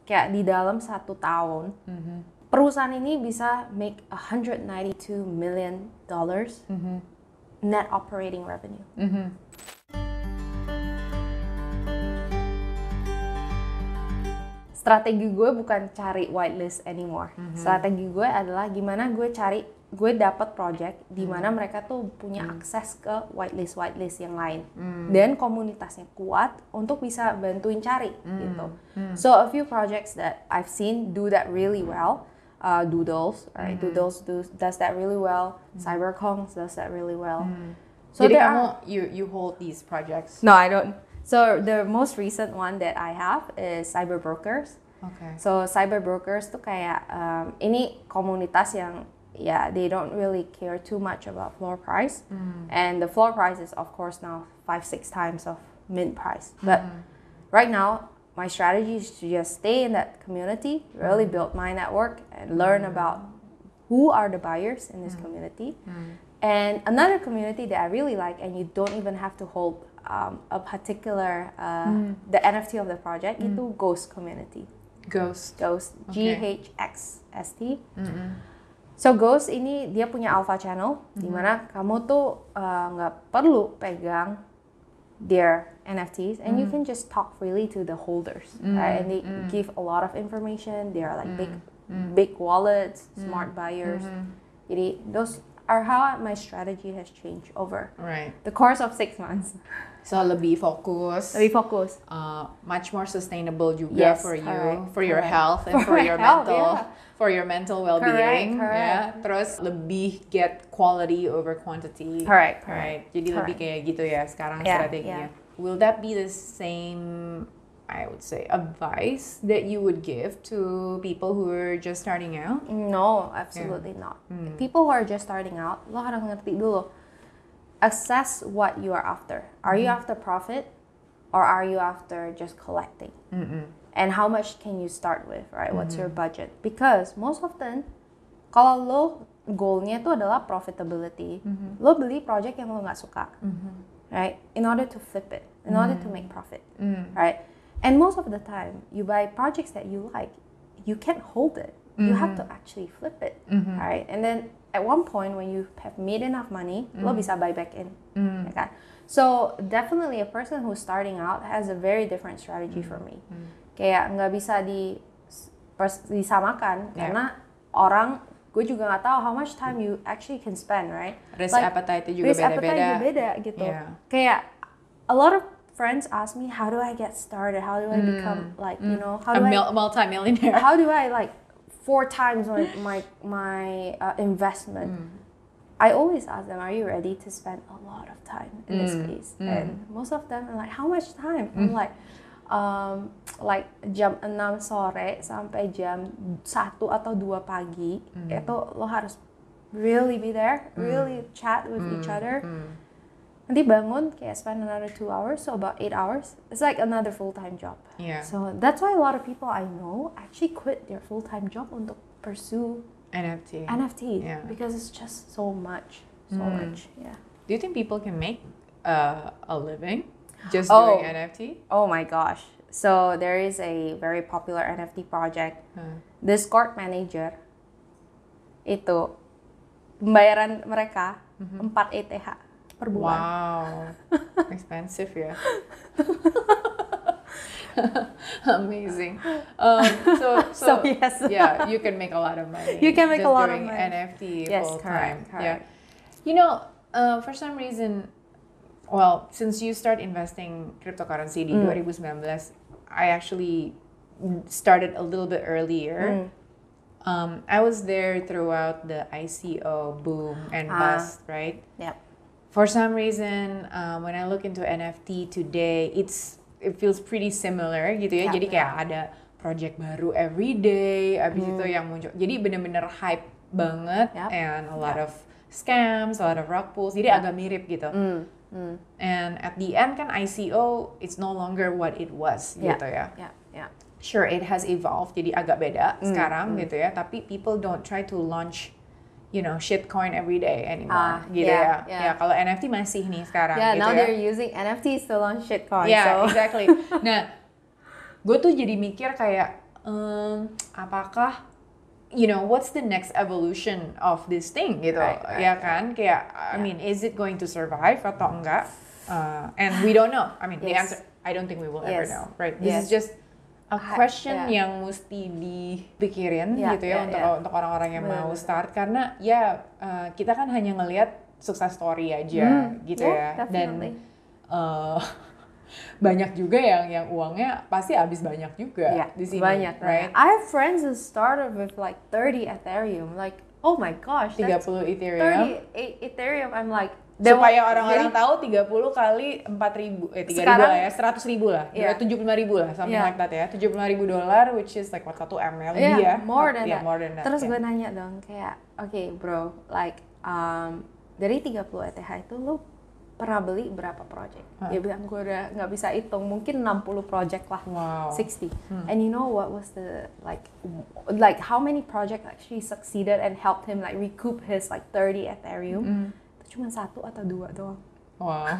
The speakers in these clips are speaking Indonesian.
kayak di dalam 1 tahun perusahaan ini bisa make $192 million net operating revenue. Strategi gue bukan cari whitelist anymore. Strategi gue adalah gimana gue dapat project di mana mereka tuh punya akses ke whitelist yang lain dan komunitasnya kuat untuk bisa bantuin cari gitu. So a few projects that I've seen do that really well. Doodles, right? Doodles does that really well. Cyberkongs does that really well. So jadi kamu you hold these projects? No, I don't. So the most recent one that I have is cyber brokers. Okay. So cyber brokers tuh kayak ini komunitas yang they don't really care too much about floor price, and the floor price is of course now 5-6 times of mint price. But right now my strategy is to just stay in that community, really build my network, and learn about who are the buyers in this community. And another community that I really like, and you don't even have to hold a particular the NFT of the project, itu Ghost community. Ghost. Okay. GHXST. So Ghost ini dia punya alpha channel, di mana kamu tuh nggak perlu pegang their NFTs, and you can just talk freely to the holders, right? And they give a lot of information. They are like big wallets, smart buyers. Jadi those are how my strategy has changed over the course of 6 months. So lebih fokus. Much more sustainable juga for you, for your health and for your mental, for your mental well-being. Ya. Terus lebih get quality over quantity. Correct. Jadi lebih kayak gitu ya sekarang strateginya. Will that be the same, I would say, advice that you would give to people who are just starting out? No, absolutely not. People who are just starting out, lo harus ngerti dulu. Assess what you are after. Are you after profit, or are you after just collecting? And how much can you start with, right? What's your budget? Because most often, kalau lo goalnya itu adalah profitability, lo beli project yang lo nggak suka, right? In order to flip it, in order to make profit, right? And most of the time, you buy projects that you like, you can't hold it. You have to actually flip it, right? And then at one point when you have made enough money, lo bisa buy back in, ya kan? So definitely a person who's starting out has a very different strategy for me. Kayak nggak bisa disamakan karena orang, gue juga nggak tahu how much time you actually can spend, right? Risk appetite juga beda-beda gitu. Kayak a lot of friends ask me, how do I get started? How do I become like, you know, how do I multi-millionaire? How do I like 4 times my investment? I always ask them, are you ready to spend a lot of time in this space? And most of them are like, how much time? I'm like jam 6 sore sampai jam 1 atau 2 pagi, itu lo harus really be there, really chat with each other. Nanti bangun kayak spend another 2 hours, so about 8 hours. It's like another full-time job. So that's why a lot of people I know actually quit their full-time job untuk pursue NFT, because it's just so much. Yeah. Do you think people can make a living just doing NFT? Oh my gosh. So there is a very popular NFT project. Discord manager itu pembayaran mereka 4 ETH per bulan. Wow, expensive ya. Amazing. So yes. Yeah, you can make a lot of money. You can make just a lot of doing money. NFT Yes, full correct. time. Yeah. You know, for some reason, well, since you start investing cryptocurrency di 2019, I actually started a little bit earlier. I was there throughout the ICO boom and bust, right? Yep. For some reason, when I look into NFT today, it feels pretty similar gitu ya. Jadi kayak ada project baru every day, abis itu yang muncul. Jadi bener-bener hype banget, and a lot of scams, a lot of rug pulls. Jadi agak mirip gitu. And at the end kan ICO, it's no longer what it was gitu ya. Sure, it has evolved, jadi agak beda sekarang gitu ya. Tapi people don't try to launch, you know, shitcoin every day anymore, gitu ya. Ya, kalau NFT masih nih sekarang. Yeah, gitu now ya. they're using NFTs to launch shitcoin. Yeah, so. exactly. Nah, gue tuh jadi mikir kayak, apakah what's the next evolution of this thing gitu, ya kan? Kayak, I mean, is it going to survive atau enggak? And we don't know. I mean, the answer, I don't think we will ever know, right? This is just a question yang mesti dipikirin gitu ya untuk orang-orang yang mau start, karena kita kan hanya ngelihat success story aja gitu ya, definitely. Dan banyak juga yang uangnya pasti habis banyak juga di sini, banyak, right? I have friends who started with like 30 Ethereum, like oh my gosh, 30 Ethereum. 30 Ethereum, I'm like supaya orang-orang tahu 30 kali 4.000 3.000 lah ya, 100.000 lah, 75.000 lah, something like that ya, $75.000, which is like what, 1 M ya, more than that. Terus gue yeah. nanya dong kayak, okay bro, like dari 30 ETH itu lu pernah beli berapa project? Dia bilang gue udah nggak bisa hitung, mungkin 60 project lah, 60. And you know what was the like how many project actually succeeded and helped him like recoup his like 30 Ethereum? Itu cuma 1 atau 2 doang. Wow.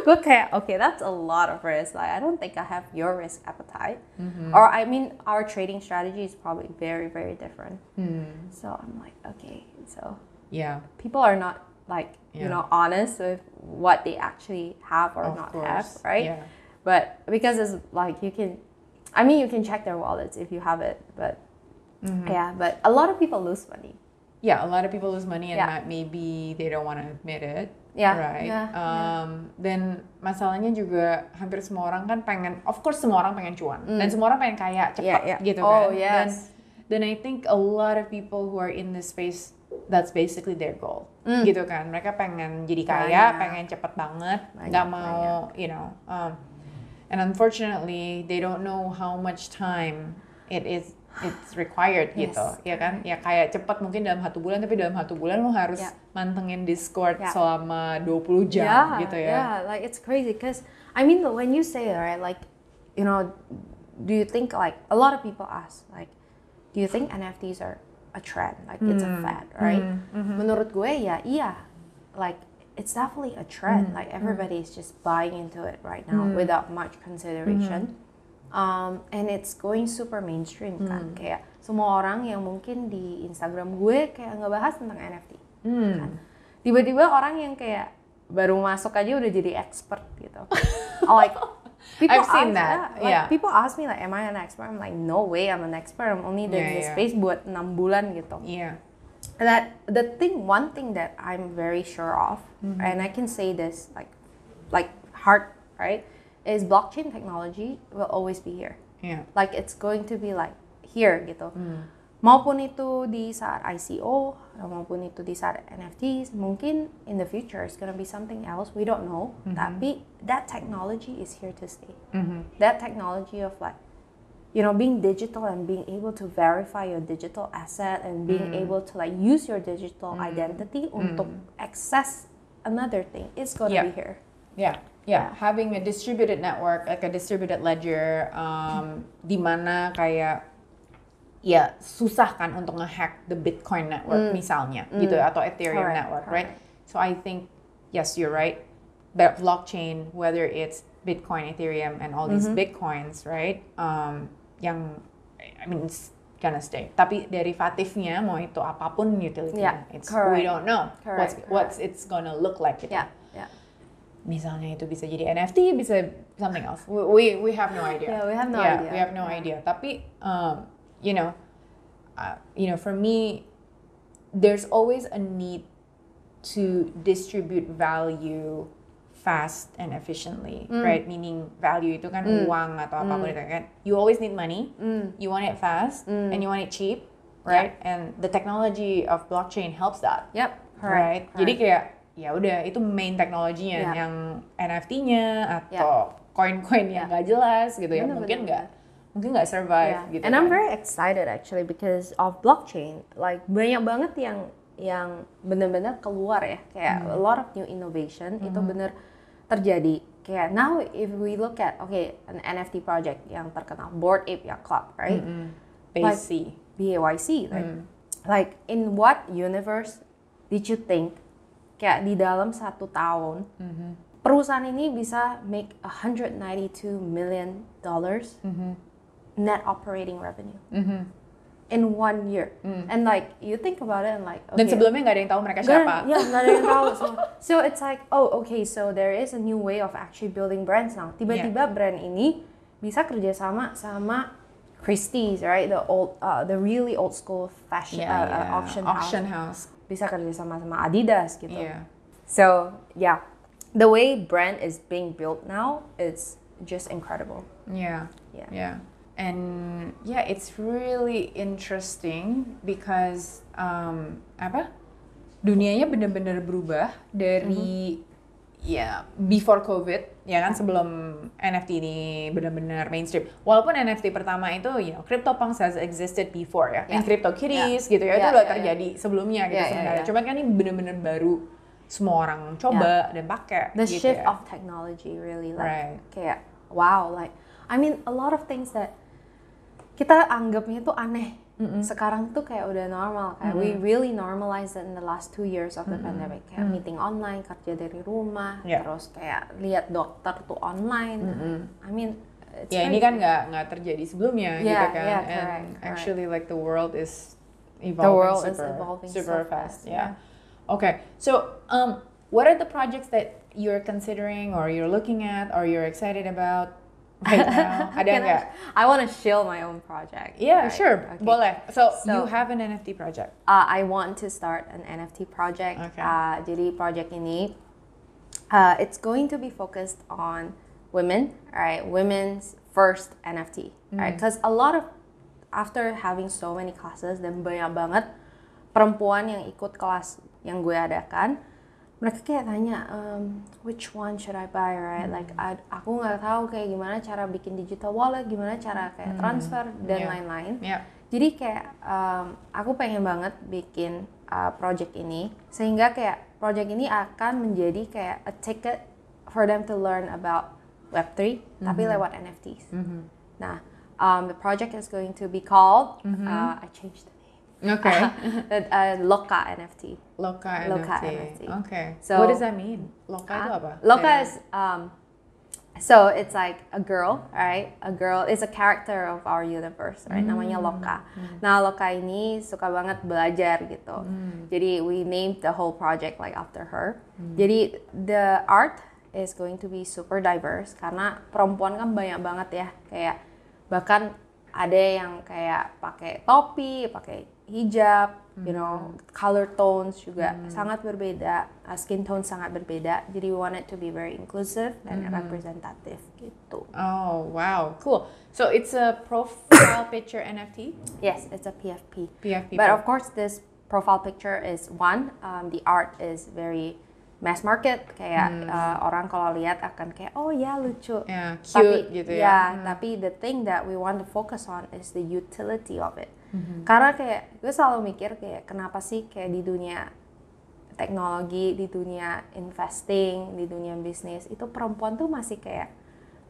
Gue kayak, okay, that's a lot of risk. Like I don't think I have your risk appetite. Or I mean, our trading strategy is probably very, very different. So I'm like, okay, so people are not like honest with what they actually have or not have, right? But because it's like you can check their wallets if you have it, but but a lot of people lose money. A lot of people lose money and maybe they don't want to admit it, right? Dan masalahnya juga hampir semua orang kan pengen, of course semua orang pengen cuan, dan semua orang pengen kaya cepat gitu kan. Dan I think a lot of people who are in this space, that's basically their goal, gitu kan. Mereka pengen jadi kaya, pengen cepet banget, nggak mau, and unfortunately they don't know how much time it's required gitu, ya kan? Ya kayak cepet mungkin dalam 1 bulan, tapi dalam 1 bulan lo harus mantengin Discord selama 20 jam gitu ya. Yeah, like it's crazy, because I mean when you say it, right, like do you think, like a lot of people ask, like, do you think NFTs are a trend, like it's a fad, right? Menurut gue like it's definitely a trend, like everybody is just buying into it right now without much consideration, and it's going super mainstream kan, kayak semua orang yang mungkin di Instagram gue kayak ngebahas tentang NFT, kan? Tiba-tiba orang yang kayak baru masuk aja udah jadi expert gitu. Like I've seen that. People ask me like, am I an expert? I'm like, no way, I'm an expert. I'm only in this space buat 6 bulan gitu. That one thing that I'm very sure of, and I can say this like hard, right, is blockchain technology will always be here. Like it's going to be like here gitu. Maupun itu di saat ICO, maupun itu di saat NFTs, mungkin in the future it's gonna be something else, we don't know. Tapi that technology is here to stay. That technology of like, being digital and being able to verify your digital asset and being able to like use your digital identity untuk access another thing, it's gonna be here. Having a distributed network, like a distributed ledger, di mana kayak susah kan untuk ngehack the Bitcoin network misalnya gitu, atau Ethereum network, right? So I think yes, you're right, that blockchain, whether it's Bitcoin, Ethereum, and all these Bitcoins, right, yang I mean it's gonna stay. Tapi derivatifnya mau itu apapun utility-nya, we don't know what's it's gonna look like gitu. Misalnya itu bisa jadi NFT, bisa something else. We have no idea. We have no idea. Tapi for me, there's always a need to distribute value fast and efficiently, right? Meaning value itu kan uang atau apapun itu kan. You always need money, you want it fast, and you want it cheap, right? And the technology of blockchain helps that. Right? Jadi kayak ya udah, itu main teknologinya, yang NFT-nya atau koin-koin yang nggak jelas gitu ya, mungkin nggak survive gitu. And I'm very excited actually because of blockchain. Like banyak banget yang benar-benar keluar ya, kayak a lot of new innovation itu benar terjadi. Kayak now if we look at an NFT project yang terkenal, Bored Ape Yacht Club, right? BAYC, like in what universe did you think kayak di dalam 1 tahun perusahaan ini bisa make $192 million net operating revenue in 1 year. And like you think about it and like, Dan sebelumnya nggak ada yang tahu mereka siapa. Nggak ada yang tahu. So it's like, oh okay, so there is a new way of actually building brands now. Tiba-tiba brand ini bisa kerjasama sama Christie's, right? The really old school fashion auction house. Bisa kerjasama sama Adidas gitu. So yeah, the way brand is being built now is just incredible. Yeah. And yeah, it's really interesting because dunianya benar-benar berubah dari before COVID, ya kan, sebelum NFT ini benar-benar mainstream. Walaupun NFT pertama itu, CryptoPunks has existed before ya, and CryptoKitties gitu ya, itu udah terjadi sebelumnya gitu sebenarnya. Cuman kan ini benar-benar baru, semua orang coba dan pakai. The gitu shift of technology really like kayak wow, like I mean a lot of things that kita anggapnya tuh aneh. Sekarang tuh kayak udah normal, kayak we really normalized it in the last 2 years of the pandemic. Kayak meeting online, kerja dari rumah, terus kayak lihat dokter tuh online. I mean, ini kan nggak terjadi sebelumnya gitu kan. Correct. Actually, like the world is evolving super fast. Okay, so what are the projects that you're considering or you're looking at or you're excited about right now? Ada nggak? I want to shill my own project. Yeah, right? Sure. Okay. Boleh. So you have an NFT project? I want to start an NFT project. Okay. Jadi project ini, it's going to be focused on women, right? Women's first NFT, right? Because a lot of, after having so many classes, dan banyak banget perempuan yang ikut kelas yang gue adakan, mereka kayak tanya, which one should I buy, right? Like, aku nggak tahu kayak gimana cara bikin digital wallet, gimana cara kayak transfer dan lain-lain. Jadi kayak aku pengen banget bikin project ini, sehingga kayak project ini akan menjadi kayak a ticket for them to learn about Web3, tapi lewat NFTs. Nah, the project is going to be called, I changed the name. Okay. Loka NFT. Loka NFT. Okay. So what does that mean? Loka itu apa? Loka is so it's like a girl, right? A girl is a character of our universe, right? Namanya Loka. Nah, Loka ini suka banget belajar gitu. Jadi we named the whole project like after her. Jadi the art is going to be super diverse karena perempuan kan banyak banget ya, kayak bahkan ada yang kayak pakai topi, pakai hijab, you know, color tones juga sangat berbeda, skin tone sangat berbeda. Jadi we want it to be very inclusive dan representative gitu. Oh wow, cool. So it's a profile picture NFT? Yes, it's a PFP. PFP. But of course, this profile picture is one. The art is very mass market, kayak orang kalau lihat akan kayak oh ya lucu, cute tapi, gitu ya. Tapi the thing that we want to focus on is the utility of it. Karena kayak gue selalu mikir kayak kenapa sih kayak di dunia teknologi, di dunia investing, di dunia bisnis itu perempuan tuh masih kayak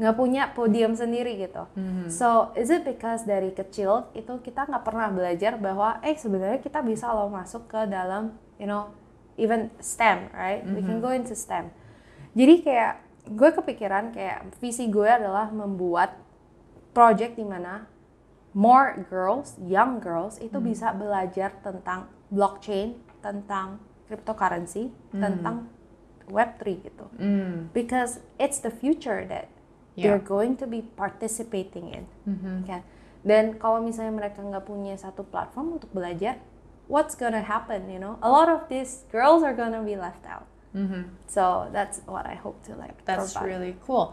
nggak punya podium sendiri gitu. So is it because dari kecil itu kita nggak pernah belajar bahwa sebenarnya kita bisa loh masuk ke dalam, you know, even STEM, right? We can go into STEM. Jadi kayak gue kepikiran kayak visi gue adalah membuat project di mana more girls, young girls itu bisa belajar tentang blockchain, tentang cryptocurrency, tentang Web3 gitu. Because it's the future that they're going to be participating in. Okay? Dan kalau misalnya mereka nggak punya satu platform untuk belajar, what's gonna happen, you know? A lot of these girls are gonna be left out. So that's what I hope to like That's provide. really cool.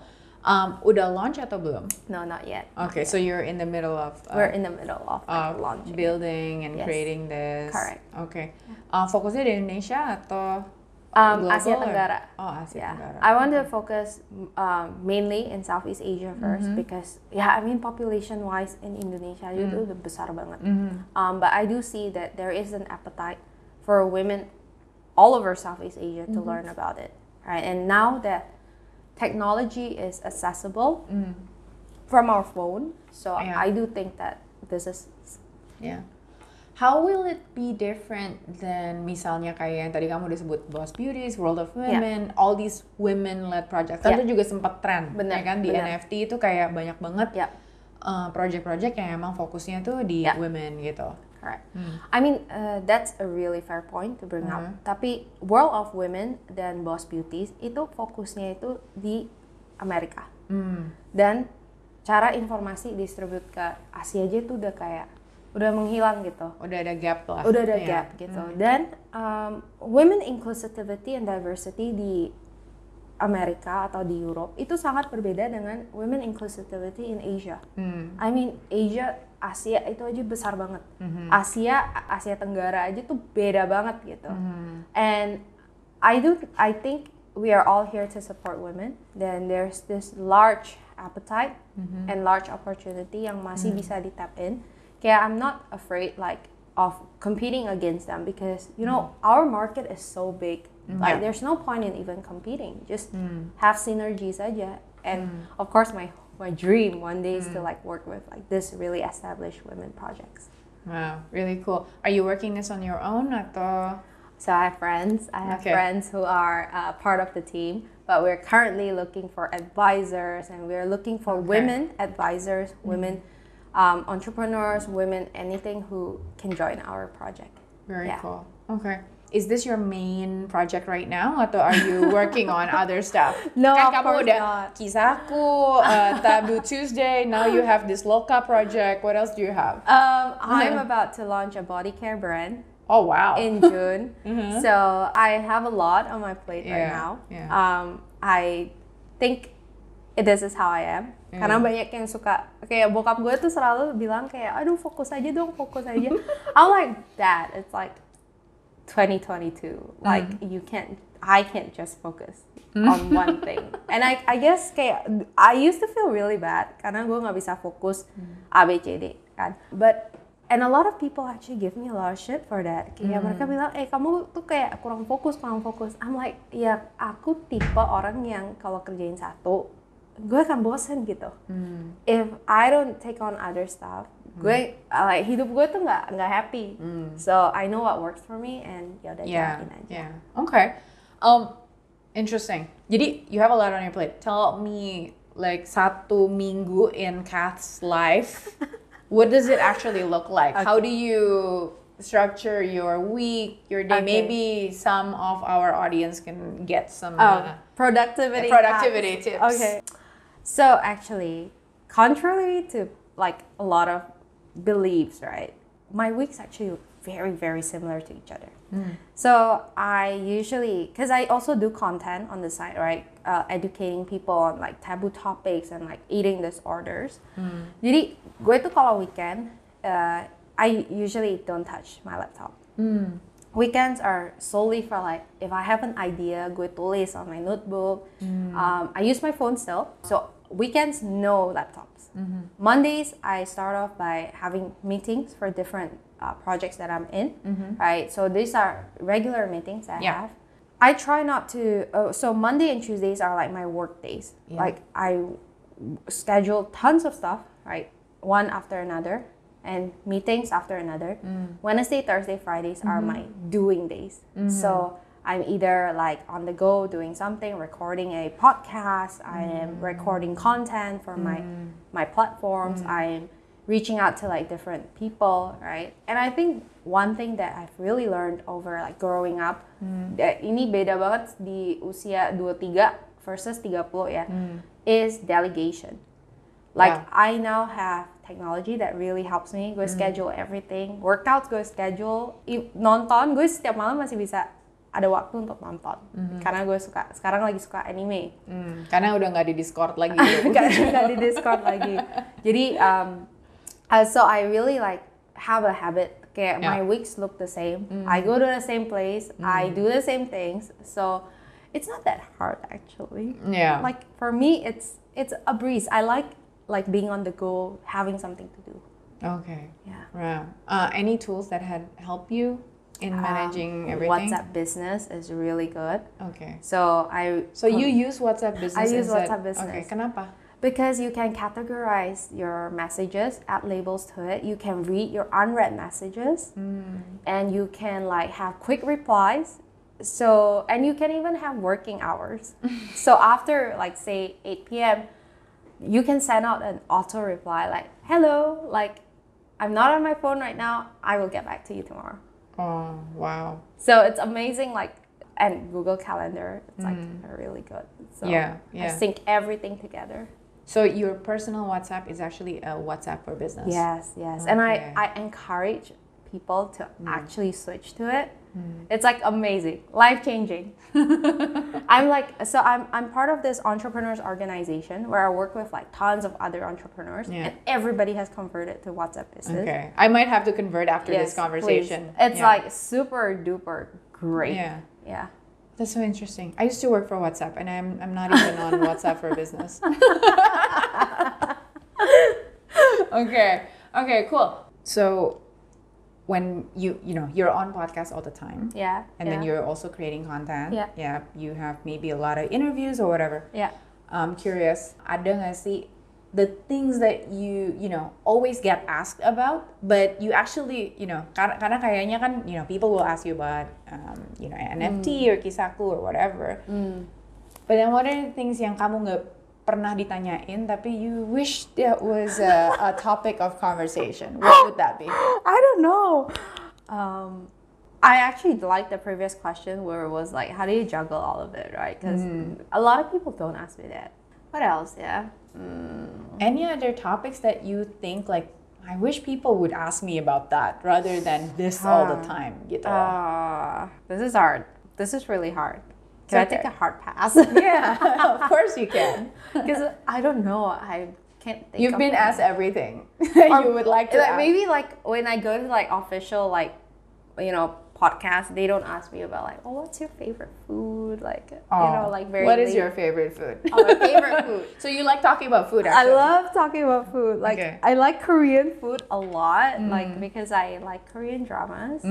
Udah launch atau belum? No, not yet. Okay, so you're in the middle of we're in the middle of launching, building and creating this. Correct. Okay. Fokusnya di Indonesia atau Asia Tenggara. Oh, Asia Tenggara. I want to focus mainly in Southeast Asia first because I mean population wise in Indonesia itu udah besar banget. But I do see that there is an appetite for women all over Southeast Asia to learn about it, right? And now that technology is accessible from our phone, so I do think that this is How will it be different than misalnya kayak yang tadi kamu udah sebut Boss Beauties, World of Women, all these women-led projects. Kan itu juga sempat tren, ya kan di NFT itu kayak banyak banget project-project yang emang fokusnya tuh di women gitu. Correct. I mean, that's a really fair point to bring up. Tapi World of Women dan Boss Beauties itu fokusnya itu di Amerika. Dan cara informasi distribute ke Asia aja itu udah menghilang gitu. Udah ada gap lah. Udah ada gap gitu. Dan women inclusivity and diversity di Amerika atau di Europe itu sangat berbeda dengan women inclusivity in Asia. I mean, Asia itu aja besar banget. Asia Tenggara aja tuh beda banget gitu. And I think we are all here to support women. Then there's this large appetite and large opportunity yang masih bisa di tap in. Kayak I'm not afraid of competing against them because our market is so big. Like there's no point in even competing. Just have synergies aja. And of course my dream one day is to work with this really established women projects. Wow, really cool. Are you working this on your own atau? So I have friends. Friends who are part of the team, but we're currently looking for advisors, and we're looking for women advisors, women entrepreneurs, women anything who can join our project. Very cool. Okay. Is this your main project right now, atau are you working on other stuff? No, kan of kamu course udah not. Kisahku, Taboo Tuesday. Now you have this Loka project. What else do you have? I'm about to launch a body care brand. Oh wow! In June, so I have a lot on my plate right now. I think this is how I am. Karena banyak yang suka, kayak bokap gue tuh selalu bilang kayak, aduh fokus aja dong, fokus aja. I'm like, Dad, it's like 2022. Like I can't just focus on one thing. And I guess kayak I used to feel really bad karena gue nggak bisa fokus A B C D kan. And a lot of people actually give me a lot of shit for that. Kayak mereka bilang, kamu tuh kayak kurang fokus. I'm like, ya aku tipe orang yang kalau kerjain satu, gue akan bosen gitu. If I don't take on other stuff, gue hidup gue tuh nggak happy. So I know what works for me, and yaudah jalanin aja. Yeah. Okay. Interesting. Jadi you have a lot on your plate. Tell me like 1 minggu in Cath's life. What does it actually look like? Okay. How do you structure your week, your day? Okay. Maybe some of our audience can get some productivity tips. Okay. So actually, contrary to a lot of beliefs, right? My week's actually very, very similar to each other. So I usually, because I also do content on the side, right? Educating people on taboo topics and eating disorders. Jadi gue tuh kalau weekend, I usually don't touch my laptop. Weekends are solely for if I have an idea, gue tulis on my notebook. I use my phone still. So weekends, no laptops. Mondays, I start off by having meetings for different projects that I'm in, right? So these are regular meetings that I have. I try not to, so Monday and Tuesdays are my work days. I schedule tons of stuff, right? One after another, and meetings after another. Wednesday, Thursday, Fridays are my doing days. So I'm either on the go doing something, recording a podcast, I am recording content for my platforms, I am reaching out to different people, right? And I think one thing that I've really learned over growing up, ini beda banget di usia 23 versus 30 ya, is delegation. I now have technology that really helps me. Gue schedule everything, workouts gue schedule, nonton gue setiap malam masih bisa ada waktu untuk nonton. Karena gue sekarang lagi suka anime. Karena udah nggak di Discord lagi. Nggak di Discord lagi. Jadi so I really have a habit. Kayak my weeks look the same. I go to the same place. I do the same things. So it's not that hard actually. Yeah. For me, it's a breeze. I like being on the go, having something to do. Okay. Yeah. Wow. Any tools that had helped you in managing everything? WhatsApp Business is really good. Okay. So you use WhatsApp Business? I use WhatsApp Business. Okay. Kenapa? Because you can categorize your messages, add labels to it. You can read your unread messages, and you can have quick replies. And you can even have working hours. So after say 8 p.m., you can send out an auto reply like, hello, like, I'm not on my phone right now. I will get back to you tomorrow. Oh, wow. So it's amazing, like, and Google Calendar, it's like really good. So I sync everything together. So your personal WhatsApp is actually a WhatsApp for business? Yes. Okay. And I encourage people to actually switch to it. It's like amazing, life-changing. I'm part of this entrepreneurs organization where I work with like tons of other entrepreneurs, and everybody has converted to WhatsApp business. Okay, I might have to convert after this conversation. Please. It's like super duper great. Yeah. That's so interesting. I used to work for WhatsApp, and I'm not even on WhatsApp for business. Okay, cool. So when you're on podcast all the time, and then you're also creating content, you have maybe a lot of interviews or whatever. I'm curious, ada nggak sih the things that you always get asked about, but you actually karena kayaknya kan people will ask you about NFT or kisahku or whatever, but then what are the things yang kamu nggak pernah ditanyain tapi you wish that was a topic of conversation? What would that be? I don't know. I actually liked the previous question where it was like, how do you juggle all of it, right? Because a lot of people don't ask me that. What else? Any other topics that you think like, I wish people would ask me about that rather than this all the time gitu? This is hard. This is really hard. Can I take a hard pass? Yeah, of course you can. Because I don't know. I can't think. You've been asked everything you would like to ask. Maybe like when I go to like official like podcast, they don't ask me about like, oh, what's your favorite food? Like like very. What is your favorite food? Oh, my favorite food. So you like talking about food? Actually. I love talking about food. Like I like Korean food a lot. Like because I like Korean dramas.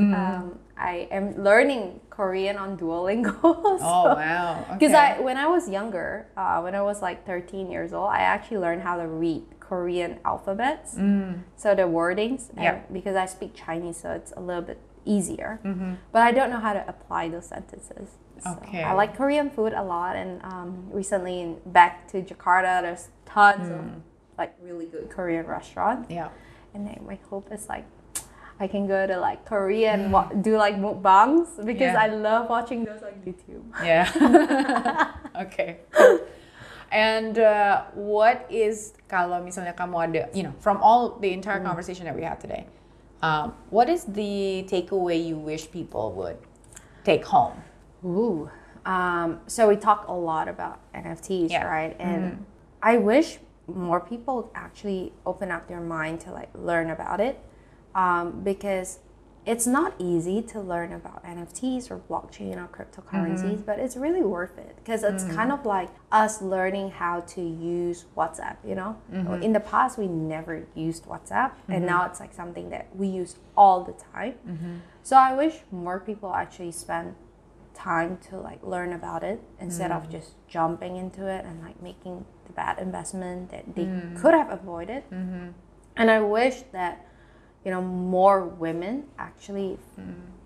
I am learning Korean on Duolingo. Oh wow! Because when I was younger, when I was like 13 years old, I actually learned how to read Korean alphabets. So the wordings. Because I speak Chinese, so it's a little bit easier. But I don't know how to apply those sentences. So I like Korean food a lot, and recently back to Jakarta, there's tons of like really good Korean restaurants. And my hope is like I can go to like Korean do like mukbangs because I love watching those on YouTube. Okay. And what is kalau misalnya kamu ada, from all the entire conversation that we had today, what is the takeaway you wish people would take home? So we talk a lot about NFTs, right? And I wish more people actually open up their mind to like learn about it, because it's not easy to learn about NFTs or blockchain or cryptocurrencies, but it's really worth it because it's kind of like us learning how to use WhatsApp, In the past, we never used WhatsApp, and now it's like something that we use all the time. So I wish more people actually spend time to like learn about it instead of just jumping into it and like making the bad investment that they could have avoided. And I wish that more women actually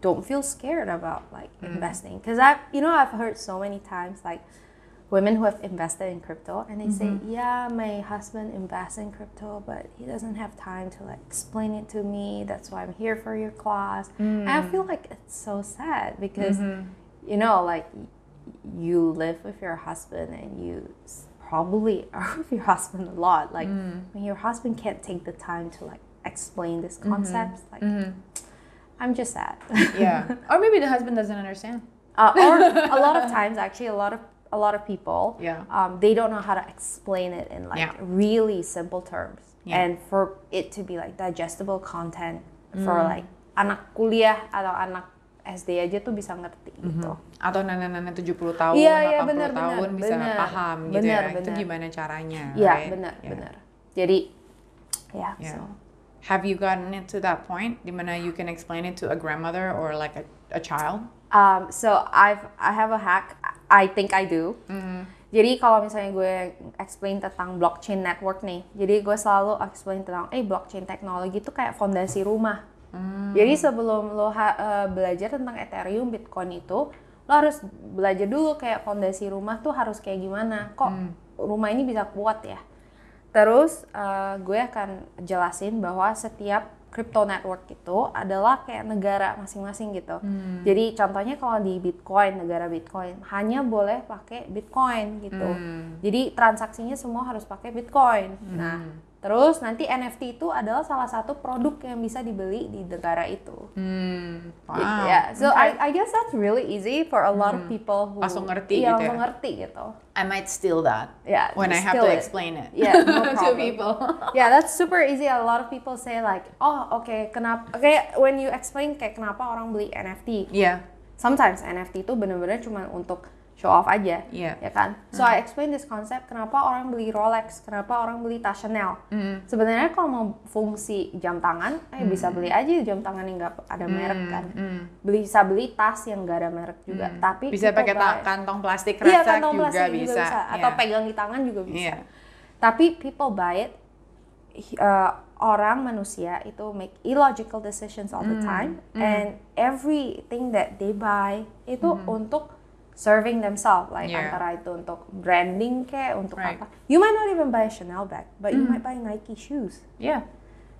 don't feel scared about like investing, because I've heard so many times like women who have invested in crypto and they say, my husband invests in crypto but he doesn't have time to like explain it to me, that's why I'm here for your class. And I feel like it's so sad because like you live with your husband and you probably are with your husband a lot, like when your husband can't take the time to like explain this concept, like I'm just sad. Or maybe the husband doesn't understand, or a lot of times actually a lot of people they don't know how to explain it in like really simple terms, and for it to be like digestible content for like anak kuliah atau anak SD aja tuh bisa ngerti gitu. Atau nenek-nenek 70 tahun, 80 tahun bisa paham gitu ya. Itu gimana caranya? Benar. Jadi so have you gotten it to that point dimana you can explain it to a grandmother or like a child? So I have a hack. I think I do. Jadi kalau misalnya gue explain tentang blockchain network nih, jadi gue selalu explain tentang blockchain teknologi itu kayak fondasi rumah. Jadi sebelum lo belajar tentang Ethereum, Bitcoin itu, lo harus belajar dulu kayak fondasi rumah tuh harus kayak gimana. Kok rumah ini bisa kuat ya? Terus gue akan jelasin bahwa setiap crypto network itu adalah kayak negara masing-masing gitu. Jadi contohnya kalau di Bitcoin, negara Bitcoin hanya boleh pakai Bitcoin gitu. Jadi transaksinya semua harus pakai Bitcoin. Nah, terus nanti NFT itu adalah salah satu produk yang bisa dibeli di negara itu. Wow. Yeah, so I guess that's really easy for a lot of people who langsung ngerti iya, gitu langsung ya. ngerti gitu. I might steal that Yeah, when I have steal to it. explain it Yeah, no to problem. people. Yeah, that's super easy. A lot of people say like, oh, okay, kenapa? Kayak when you explain kayak kenapa orang beli NFT. Yeah. Sometimes NFT itu benar-benar cuma untuk show off aja, Yeah. ya kan? So I explain this concept, kenapa orang beli Rolex, kenapa orang beli tas Chanel. Sebenarnya kalau mau fungsi jam tangan, bisa beli aja jam tangan yang nggak ada merek kan. Bisa beli tas yang nggak ada merek juga. Tapi Bisa pakai kantong plastik kresek kantong juga plastik bisa. Atau pegang di tangan juga bisa. Yeah. Tapi people buy it. Orang manusia itu make illogical decisions all the time, and everything that they buy itu untuk serving themselves, like antara itu untuk branding kayak untuk apa. You might not even buy a Chanel bag, but you might buy Nike shoes. Yeah.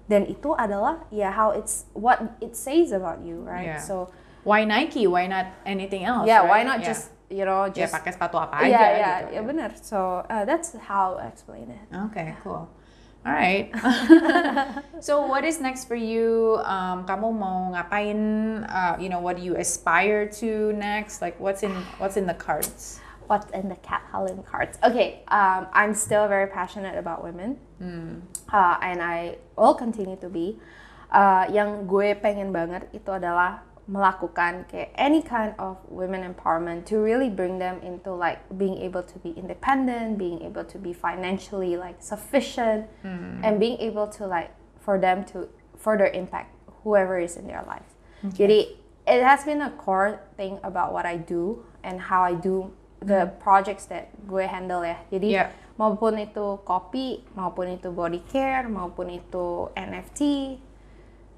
Dan itu adalah how it's what it says about you, right? Yeah. So why Nike? Why not anything else? yeah, right? why not just just pakai sepatu apa aja gitu. Yeah, benar. So that's how I explain it. Okay, cool. All right. So what is next for you? Kamu mau ngapain? What do you aspire to next? Like what's in the cards? What's in the Cath Halim cards? Okay, I'm still very passionate about women, and I will continue to be. Yang gue pengen banget itu adalah melakukan kayak any kind of women empowerment to really bring them into like being able to be independent, being able to be financially like sufficient, and being able to like for them to further impact whoever is in their life. Jadi it has been a core thing about what I do and how I do the projects that gue handle ya. Jadi maupun itu kopi, maupun itu body care, maupun itu NFT,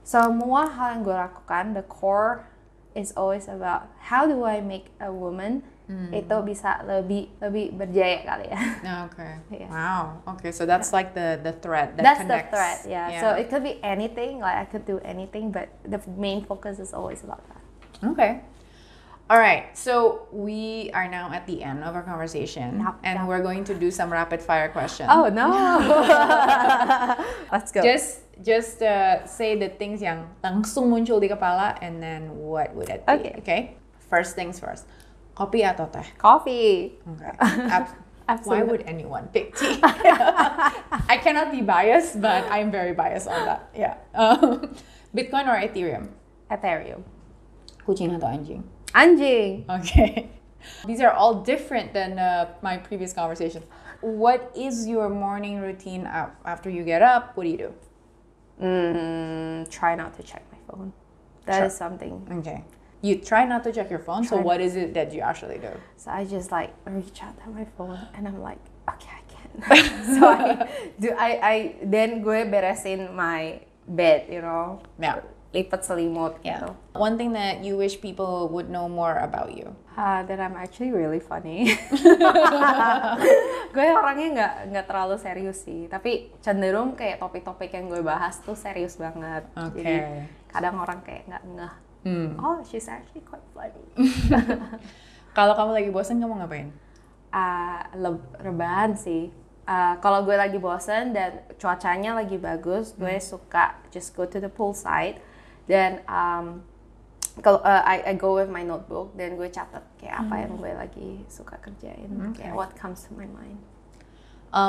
semua hal yang gue lakukan, the core is always about how do I make a woman itu bisa lebih berjaya kali ya. Okay. Yeah. Wow. Okay, so that's like the thread that That's connects. the thread, yeah. So it could be anything, like I could do anything, but the main focus is always about that. Okay. All right, so we are now at the end of our conversation, and we're going to do some rapid fire questions. Oh no! Let's go. Just say the things yang langsung muncul di kepala, and then what would it be? Okay. First things first. Kopi atau teh? Coffee. Okay. Absolutely. Why would anyone pick tea? I cannot be biased, but I'm very biased on that. Yeah. Bitcoin or Ethereum? Ethereum. Kucing atau anjing? Anjing. Okay. These are all different than my previous conversations. What is your morning routine after you get up? What do you do? Try not to check my phone. That is something. Okay. You try not to check your phone. So what is it that you actually do? So I just like reach out at my phone and I'm like, okay, I can. So I then gue beresin my bed, Yeah. Lipat selimut gitu. One thing that you wish people would know more about you? That I'm actually really funny. Gue orangnya nggak terlalu serius sih, tapi cenderung kayak topik-topik yang gue bahas tuh serius banget. Okay. Jadi kadang orang kayak nggak ngeh. Oh, she's actually quite funny. Kalau kamu lagi bosan, kamu ngapain? Rebahan sih. Kalau gue lagi bosan dan cuacanya lagi bagus, gue suka just go to the poolside. Dan kalau I go with my notebook, dan gue catat kayak apa yang gue lagi suka kerjain, kayak what comes to my mind.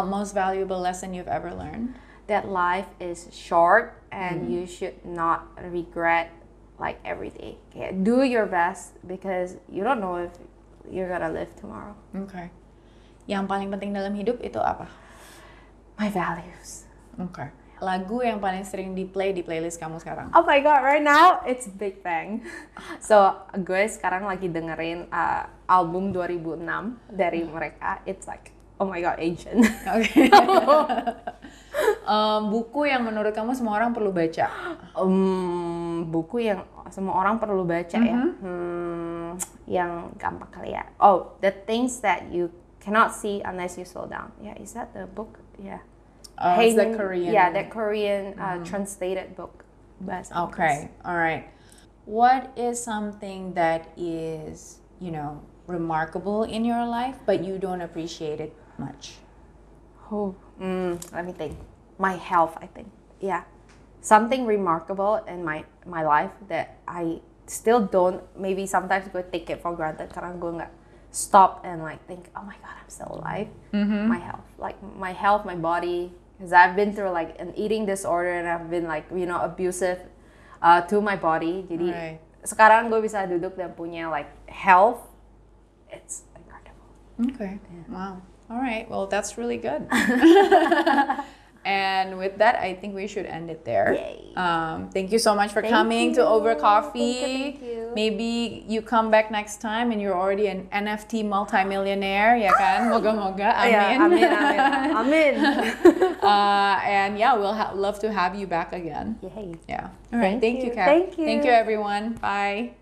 Most valuable lesson you've ever learned? That life is short and you should not regret like every day. Kayak do your best because you don't know if you're gonna live tomorrow. Okay. Yang paling penting dalam hidup itu apa? My values. Okay. Lagu yang paling sering di-play di playlist kamu sekarang? Oh my god, right now it's Big Bang. So gue sekarang lagi dengerin album 2006 dari mereka. It's like, oh my god, ancient. Okay. Buku yang menurut kamu semua orang perlu baca? Buku yang semua orang perlu baca ya. Yang gampang kali ya. Oh, The Things That You Cannot See Unless You Slow Down. Yeah, is that the book? Yeah. Oh, it's the Korean. Yeah, that Korean translated book. Okay, all right. What is something that is, remarkable in your life, but you don't appreciate it much? Let me think. My health, I think. Yeah. Something remarkable in my life that I still don't, maybe sometimes gue take it for granted karena gue nggak stop and like think, oh my god, I'm still alive. My health, my body, because I've been through like an eating disorder and I've been like abusive to my body. Jadi sekarang gue bisa duduk dan punya like health. It's incredible. Okay. Yeah. Wow. All right. Well, that's really good. And with that, I think we should end it there. Yay. Thank you so much for coming to Over Coffee. Thank you. Maybe you come back next time and you're already an NFT multimillionaire, ya kan? Moga-moga. Amin. Yeah, amin. And yeah, we'll love to have you back again. Yay. Yeah. All right. Thank you, Cath. Thank you. Thank you, everyone. Bye.